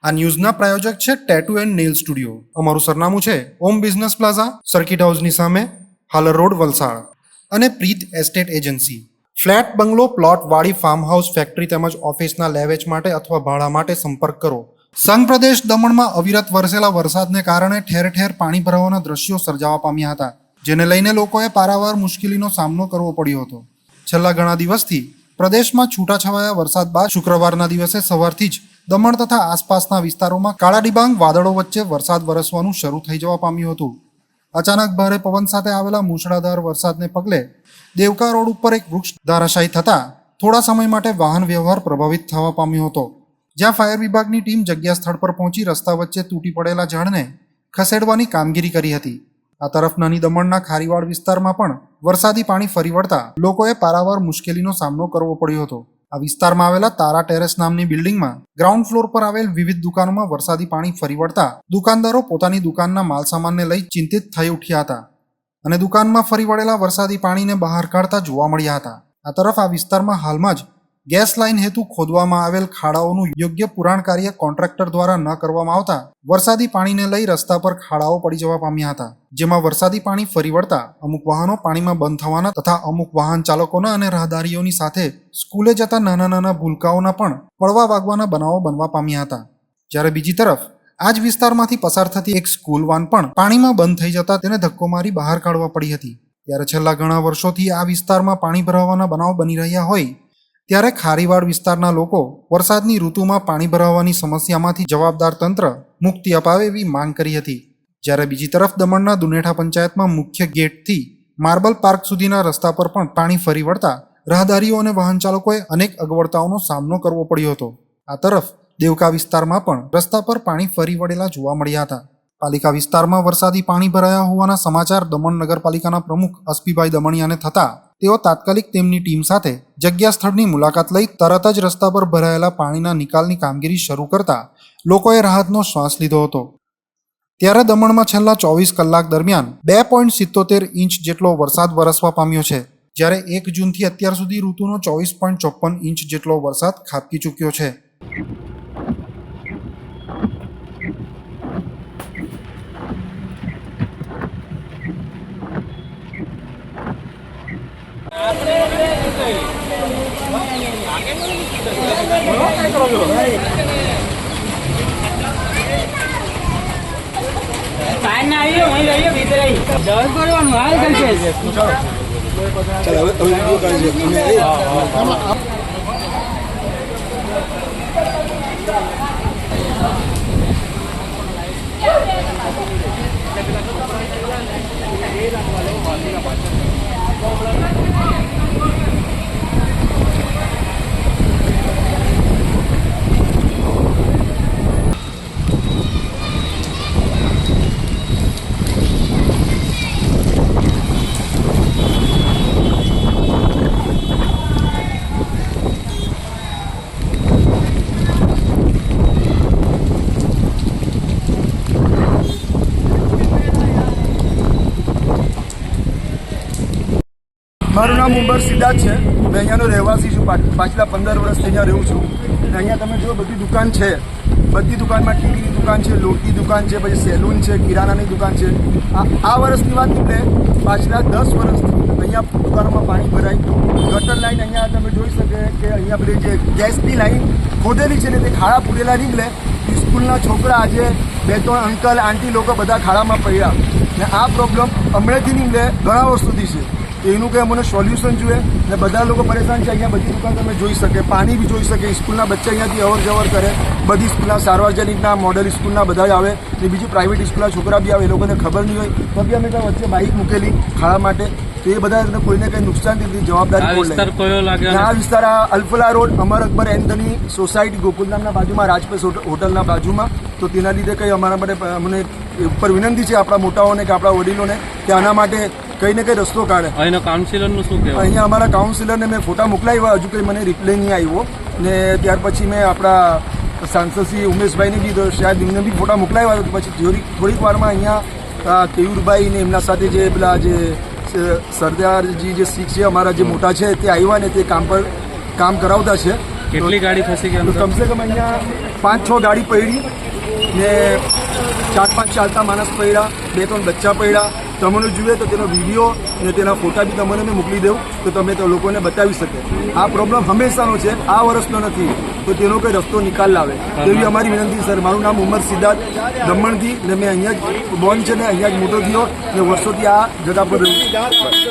આ ન્યૂઝના પ્રાયોજક છે tattoo and nail studio. અમારું સરનામું છે ઓમ બિઝનેસ પ્લાઝા, સર્કિટ હાઉસની સામે, હાલર રોડ, વલસાડ. અને પ્રીત એસ્ટેટ એજન્સી. ફ્લેટ, બંગલો, પ્લોટ, વાડી, ફાર્મ હાઉસ, ફેક્ટરી તેમજ ઓફિસના લેવેચ માટે અથવા ભાડા માટે સંપર્ક કરો. સંઘ પ્રદેશ દમણમાં અવિરત વરસેલા વરસાદને કારણે ઠેર ઠેર પાણી ભરાવાના દ્રશ્યો સર્જાવા પામ્યા હતા, જેને લઈને લોકોએ પારાવાર મુશ્કેલીનો સામનો કરવો પડ્યો હતો. છેલ્લા ઘણા દિવસથી પ્રદેશમાં છૂટાછવાયા વરસાદ બાદ શુક્રવારના દિવસે સવારથી જ દમણ તથા આસપાસના વિસ્તારોમાં કાળા ડિબાંગ વાદળો વચ્ચે વરસાદ વરસવાનું શરૂ થઈ જવા પામ્યું હતું. અચાનક ભારે પવન સાથે આવેલા મૂસળાધાર વરસાદને પગલે દેવકા રોડ ઉપર એક વૃક્ષ ધરાશાયી થતા થોડા સમય માટે વાહન વ્યવહાર પ્રભાવિત થવા પામ્યો હતો, જ્યાં ફાયર વિભાગની ટીમ જગ્યા સ્થળ પર પહોંચી રસ્તા વચ્ચે તૂટી પડેલા ઝાડને ખસેડવાની કામગીરી કરી હતી. આ તરફ નાની દમણના ખારીવાડ વિસ્તારમાં પણ વરસાદી પાણી ફરી વળતા લોકોએ પારાવાર મુશ્કેલીનો સામનો કરવો પડ્યો હતો. આ વિસ્તારમાં આવેલા તારા ટેરેસ નામની બિલ્ડિંગમાં ગ્રાઉન્ડ ફ્લોર પર આવેલ વિવિધ દુકાનોમાં વરસાદી પાણી ફરી વળતા દુકાનદારો પોતાની દુકાનના માલસામાનને લઈ ચિંતિત થઈ ઉઠ્યા હતા અને દુકાનમાં ફરી વળેલા વરસાદી પાણીને બહાર કાઢતા જોવા મળ્યા હતા. આ તરફ આ વિસ્તારમાં હાલમાં જ ગેસ લાઇન હેતુ ખોદવામાં આવેલ ખાડાઓનું યોગ્ય પુરાણ કાર્ય કોન્ટ્રાક્ટર દ્વારા ન કરવામાં આવતા વરસાદી પાણીને લઈ રસ્તા પર ખાડાઓ પડી જવા પામ્યા હતા, જેમાં વરસાદી પાણી ફરી વળતા અમુક વાહનો પાણીમાં બંધ થવાના તથા અમુક વાહન ચાલકોના અને રાહદારીઓની સાથે સ્કૂલે જતા નાના નાના ભૂલકાઓના પણ પડવા વાગવાના બનાવો બનવા પામ્યા હતા. જ્યારે બીજી તરફ આ જ વિસ્તારમાંથી પસાર થતી એક સ્કૂલ વાન પણ પાણીમાં બંધ થઈ જતા તેને ધક્કો મારી બહાર કાઢવા પડી હતી. ત્યારે છેલ્લા ઘણા વર્ષોથી આ વિસ્તારમાં પાણી ભરાવાના બનાવો બની રહ્યા હોય ત્યારે ખારીવાડ વિસ્તારના લોકો વરસાદની ઋતુમાં પાણી ભરાવાની સમસ્યામાંથી જવાબદાર તંત્ર મુક્તિ અપાવે એવી માંગ કરી હતી. જ્યારે બીજી તરફ દમણના દુનેઠા પંચાયતમાં મુખ્ય ગેટથી માર્બલ પાર્ક સુધીના રસ્તા પર પણ પાણી ફરી વળતા રાહદારીઓ અને વાહન ચાલકોએ અનેક અગવડતાઓનો સામનો કરવો પડ્યો હતો. આ તરફ દેવકા વિસ્તારમાં પણ રસ્તા પર પાણી ફરી વળેલા જોવા મળ્યા હતા. પાલિકા વિસ્તારમાં વરસાદી પાણી ભરાયા હોવાના સમાચાર દમણ નગરપાલિકાના પ્રમુખ અસ્પીભાઈ દમણિયાને થતા તેઓ તાત્કાલિક તેમની ટીમ સાથે જગ્યા સ્થળની મુલાકાત લઈ તરત જ રસ્તા પર ભરાયેલા પાણીના નિકાલની કામગીરી શરૂ કરતા લોકોએ રાહતનો શ્વાસ લીધો હતો. ત્યારે દમણમાં છેલ્લા 24 કલાક દરમિયાન 2.77 ઇંચ જેટલો વરસાદ વરસવા પામ્યો છે, જ્યારે 1 જૂનથી અત્યાર સુધી ઋતુનો 24.54 ઇંચ જેટલો વરસાદ ખાબકી ચૂક્યો છે. મારું નામ ઉંબર સિદ્ધાર્થ છે. મેં અહીંયાનો રહેવાસી છું. પાછલા 15 વર્ષથી અહીંયા રહું છું. અને અહીંયા તમે જો બધી દુકાન છે, બધી દુકાનમાં ટીવીની દુકાન છે, લોટની દુકાન છે, પછી સેલૂન છે, કિરાણાની દુકાન છે. આ વર્ષની વાત નીકળે પાછલા 10 વર્ષથી અહીંયા દુકાનોમાં પાણી ભરાય. ગટર લાઈન અહીંયા તમે જોઈ શકે કે અહીંયા પેલી જે ગેસની લાઈન ખોદેલી છે ને તે ખાડા પૂરેલા નીકળે. સ્કૂલના છોકરા આજે 2-3 અંકલ આંટી લોકો બધા ખાડામાં પડ્યા. ને આ પ્રોબ્લેમ હમણાંથી નીકળે ઘણા વર્ષોથી છે. એનું કંઈ અમને સોલ્યુશન જોઈએ ને બધા લોકો પરેશાન છે. અહીંયા બધી દુકાન તમે જોઈ શકે, પાણી બી જોઈ શકે. સ્કૂલના બચ્ચા અહીંયાથી અવર જવર કરે. બધી સ્કૂલના સાર્વજનિકના મોડેલ સ્કૂલના બધા આવે ને બીજી પ્રાઇવેટ સ્કૂલના છોકરા બી આવે. એ લોકોને ખબર નહીં હોય તો બી અમે ત્યાં વચ્ચે બાઇક મૂકેલી ખાડા માટે. તો એ બધા કોઈને કંઈ નુકસાન થતી જવાબદારી આ વિસ્તાર આ અલ્ફલા રોડ, અમર અકબર એન્થની સોસાયટી, ગોકુલધામના બાજુમાં, રાજપેસ હોટલના બાજુમાં. તો તેના લીધે કંઈ અમારા માટે અમને ઉપર વિનંતી છે આપણા મોટાઓને કે આપણા વડીલોને કે આના માટે કંઈ ને કંઈ રસ્તો કાઢે. અહીંના કાઉન્સિલરનું શું કહેવાય? અહીંયા અમારા કાઉન્સિલરને મેં ફોટા મોકલાવ્યા, હજુ કંઈ મને રિપ્લાય નહીં આવ્યો. ને ત્યાર પછી મેં આપણા સાંસદ શ્રી ઉમેશભાઈને બી શાયદ એમને બી ફોટા મોકલાવ્યા. પછી થોડીક વારમાં અહીંયા કેયુરભાઈ ને એમના સાથે જે પેલા જે સરદારજી જે શીખ છે અમારા જે મોટા છે તે આવ્યા ને તે કામ કરાવતા છે. કેટલી ગાડી ફસી ગઈ તો કમસે કમ અહીંયા 5-6 ગાડી પડી ને 4-5 ચાલતા માણસ પડ્યા, 2-3 બચ્ચા પડ્યા. તમને જુએ તો તેનો વિડીયો ને તેના ફોટા બી તમને મેં મોકલી દઉં તો તમે તો લોકોને બતાવી શકે. આ પ્રોબ્લેમ હંમેશાનો છે, આ વર્ષનો નથી. તો તેનો કોઈ રસ્તો નિકાલ લાવે તેવી અમારી વિનંતી સર. મારું નામ ઉમર સિદ્ધાર્થ દમણથી ને મેં અહીંયા જ બોર્ન છે ને અહીંયા જ મોટો થયો ને વર્ષોથી આ જગા પર રહું છું.